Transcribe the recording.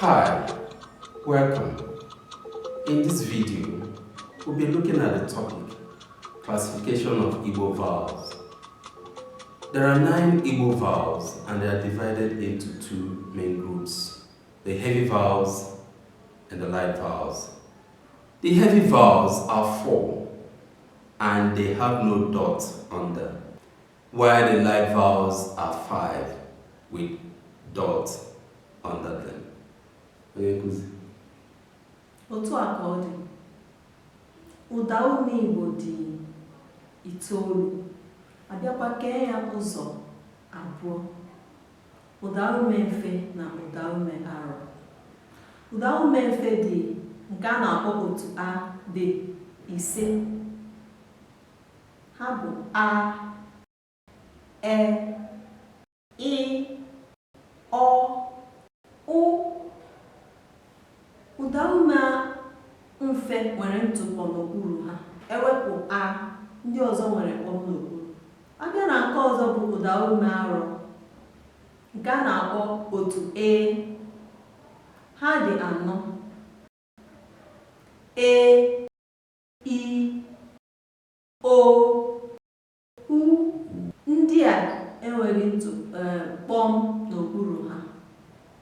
Hi, welcome. In this video, we'll be looking at the topic, classification of Igbo vowels. There are 9 Igbo vowels and they are divided into 2 main groups, the heavy vowels and the light vowels. The heavy vowels are 4 and they have no dot on them, while the light vowels are 5 with dots under them. Otu a ka ọ dị. Ụda ume Igbo dị 9, abịakwa kee ya ụzọ 2: ụda ume mfe na ụda ume arọ. Ụda ume mfe dị nke a na-akpọ otu a dị 5. Ha bụ a, e, i, ọ, ụ. Ụda ume mfe nwere ntụpọ n'okpuru ha. Ewepụ a, ndị ọzọ nwere kpọm n'okpuru. Abịa na nke ọzọ bụ ụda ume arọ, nke a na-akpọ otu e. Ha dị 4: e, i, o, u. Ndị a enweghị kpọm